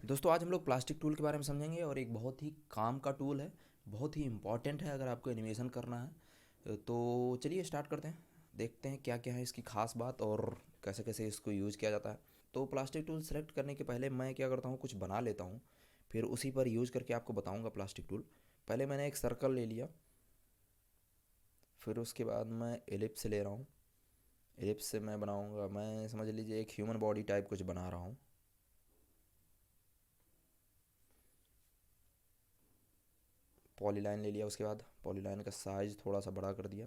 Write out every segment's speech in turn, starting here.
दोस्तों आज हम लोग प्लास्टिक टूल के बारे में समझेंगे और एक बहुत ही काम का टूल है, बहुत ही इम्पॉर्टेंट है अगर आपको एनिमेशन करना है। तो चलिए स्टार्ट करते हैं, देखते हैं क्या क्या है इसकी ख़ास बात और कैसे कैसे इसको यूज़ किया जाता है। तो प्लास्टिक टूल सेलेक्ट करने के पहले मैं क्या करता हूँ, कुछ बना लेता हूँ, फिर उसी पर यूज़ करके आपको बताऊँगा प्लास्टिक टूल। पहले मैंने एक सर्कल ले लिया, फिर उसके बाद मैं एलिप्स ले रहा हूँ। एलिप्स से मैं बनाऊँगा, मैं समझ लीजिए एक ह्यूमन बॉडी टाइप कुछ बना रहा हूँ। पॉलीलाइन ले लिया, उसके बाद पॉलीलाइन का साइज़ थोड़ा सा बड़ा कर दिया।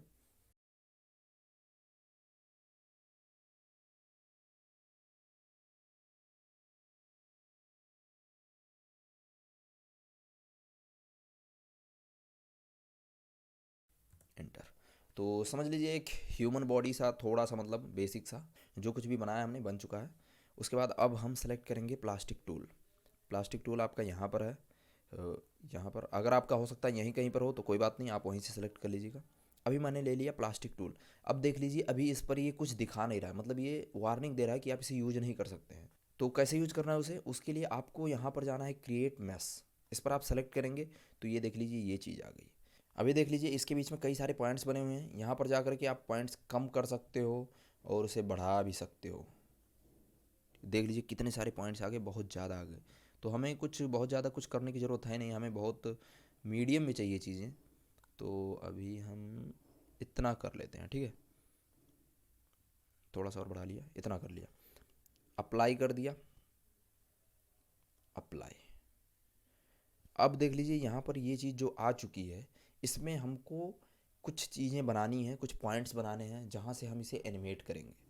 एंटर। तो समझ लीजिए एक ह्यूमन बॉडी सा, थोड़ा सा मतलब बेसिक सा जो कुछ भी बनाया हमने बन चुका है। उसके बाद अब हम सेलेक्ट करेंगे प्लास्टिक टूल। प्लास्टिक टूल आपका यहाँ पर है, यहाँ पर अगर आपका हो सकता है यहीं कहीं पर हो तो कोई बात नहीं, आप वहीं से सेलेक्ट कर लीजिएगा। अभी मैंने ले लिया प्लास्टिक टूल। अब देख लीजिए अभी इस पर ये कुछ दिखा नहीं रहा है, मतलब ये वार्निंग दे रहा है कि आप इसे यूज नहीं कर सकते हैं। तो कैसे यूज करना है उसे, उसके लिए आपको यहाँ पर जाना है क्रिएट मैश। इस पर आप सेलेक्ट करेंगे तो ये देख लीजिए ये चीज़ आ गई। अभी देख लीजिए इसके बीच में कई सारे पॉइंट्स बने हुए हैं, यहाँ पर जा कर के आप पॉइंट्स कम कर सकते हो और उसे बढ़ा भी सकते हो। देख लीजिए कितने सारे पॉइंट्स आ गए, बहुत ज़्यादा आ गए। तो हमें कुछ बहुत ज़्यादा कुछ करने की ज़रूरत है नहीं, हमें बहुत मीडियम में चाहिए चीज़ें। तो अभी हम इतना कर लेते हैं, ठीक है। थोड़ा सा और बढ़ा लिया, इतना कर लिया, अप्लाई कर दिया, अप्लाई। अब देख लीजिए यहाँ पर ये चीज़ जो आ चुकी है, इसमें हमको कुछ चीज़ें बनानी हैं, कुछ पॉइंट्स बनाने हैं जहाँ से हम इसे एनिमेट करेंगे।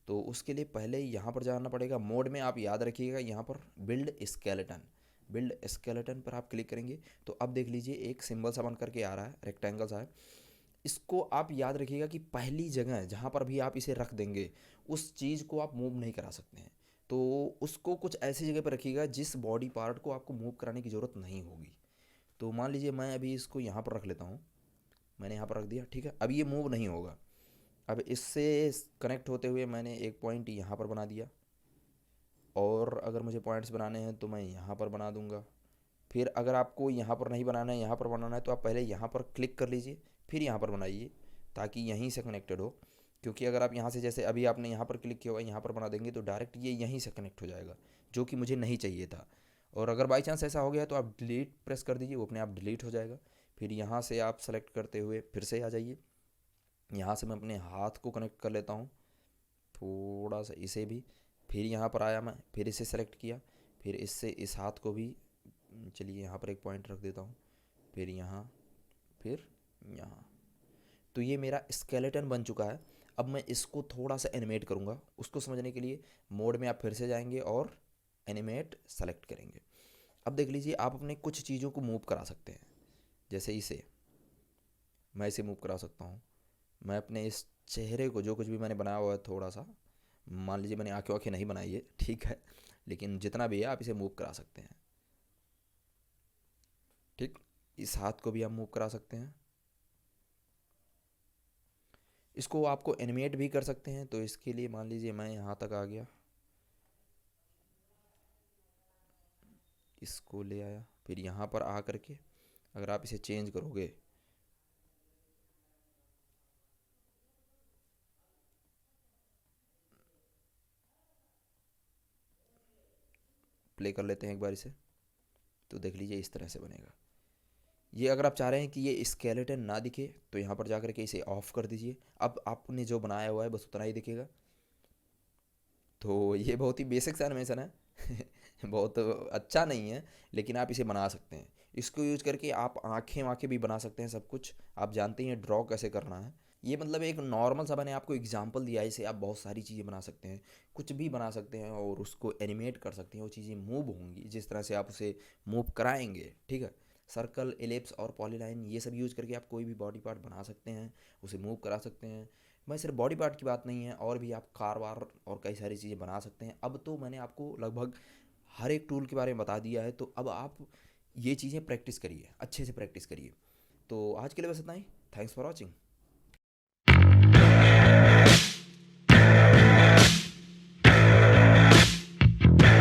तो उसके लिए पहले यहाँ पर जाना पड़ेगा मोड में। आप याद रखिएगा यहाँ पर बिल्ड स्केलेटन, बिल्ड स्केलेटन पर आप क्लिक करेंगे तो अब देख लीजिए एक सिंबल सा बन करके आ रहा है, रेक्टेंगल सा है। इसको आप याद रखिएगा कि पहली जगह जहाँ पर भी आप इसे रख देंगे उस चीज़ को आप मूव नहीं करा सकते हैं। तो उसको कुछ ऐसी जगह पर रखिएगा जिस बॉडी पार्ट को आपको मूव कराने की ज़रूरत नहीं होगी। तो मान लीजिए मैं अभी इसको यहाँ पर रख लेता हूँ, मैंने यहाँ पर रख दिया, ठीक है। अब ये मूव नहीं होगा। अब इससे कनेक्ट होते हुए मैंने एक पॉइंट यहाँ पर बना दिया, और अगर मुझे पॉइंट्स बनाने हैं तो मैं यहाँ पर बना दूँगा। फिर अगर आपको यहाँ पर नहीं बनाना है, यहाँ पर बनाना है, तो आप पहले यहाँ पर क्लिक कर लीजिए, फिर यहाँ पर बनाइए ताकि यहीं से कनेक्टेड हो। क्योंकि अगर आप यहाँ से, जैसे अभी आपने यहाँ पर क्लिक किया होगा, यहाँ पर बना देंगे तो डायरेक्ट ये यहीं से कनेक्ट हो जाएगा, जो कि मुझे नहीं चाहिए था। और अगर बाई चांस ऐसा हो गया तो आप डिलीट प्रेस कर दीजिए, वो अपने आप डिलीट हो जाएगा। फिर यहाँ से आप सेलेक्ट करते हुए फिर से आ जाइए। यहाँ से मैं अपने हाथ को कनेक्ट कर लेता हूँ, थोड़ा सा इसे भी। फिर यहाँ पर आया, मैं फिर इसे सेलेक्ट किया, फिर इससे इस हाथ को भी, चलिए यहाँ पर एक पॉइंट रख देता हूँ, फिर यहाँ, फिर यहाँ। तो ये मेरा स्केलेटन बन चुका है। अब मैं इसको थोड़ा सा एनिमेट करूँगा। उसको समझने के लिए मोड में आप फिर से जाएंगे और एनिमेट सेलेक्ट करेंगे। अब देख लीजिए आप अपने कुछ चीज़ों को मूव करा सकते हैं, जैसे इसे मैं इसे मूव करा सकता हूँ। मैं अपने इस चेहरे को, जो कुछ भी मैंने बनाया हुआ है थोड़ा सा, मान लीजिए मैंने आँखें वाँखें नहीं बनाई है, ठीक है, लेकिन जितना भी है आप इसे मूव करा सकते हैं, ठीक। इस हाथ को भी आप मूव करा सकते हैं। इसको आपको एनिमेट भी कर सकते हैं, तो इसके लिए मान लीजिए मैं यहाँ तक आ गया, इसको ले आया, फिर यहाँ पर आ करके अगर आप इसे चेंज करोगे, प्ले कर लेते हैं एक बार इसे, तो देख लीजिए इस तरह से बनेगा। ये अगर आप चाह रहे हैं कि ये स्केलेटन ना दिखे तो यहाँ पर जाकर के इसे ऑफ कर दीजिए। अब आपने जो बनाया हुआ है बस उतना ही दिखेगा। तो ये बहुत ही बेसिक सा एनिमेशन है बहुत अच्छा नहीं है, लेकिन आप इसे बना सकते हैं। इसको यूज करके आप आँखें वाँखें भी बना सकते हैं, सब कुछ आप जानते हैं ड्रॉ कैसे करना है। ये मतलब एक नॉर्मल सा मैंने आपको एग्जांपल दिया है, इसे आप बहुत सारी चीज़ें बना सकते हैं, कुछ भी बना सकते हैं और उसको एनिमेट कर सकते हैं। वो चीज़ें मूव होंगी जिस तरह से आप उसे मूव कराएंगे, ठीक है। सर्कल, एलिप्स और पॉलीलाइन ये सब यूज़ करके आप कोई भी बॉडी पार्ट बना सकते हैं, उसे मूव करा सकते हैं। मैं सिर्फ बॉडी पार्ट की बात नहीं है, और भी आप कार वार और कई सारी चीज़ें बना सकते हैं। अब तो मैंने आपको लगभग हर एक टूल के बारे में बता दिया है, तो अब आप ये चीज़ें प्रैक्टिस करिए, अच्छे से प्रैक्टिस करिए। तो आज के लिए बस इतना ही। Thanks for watching.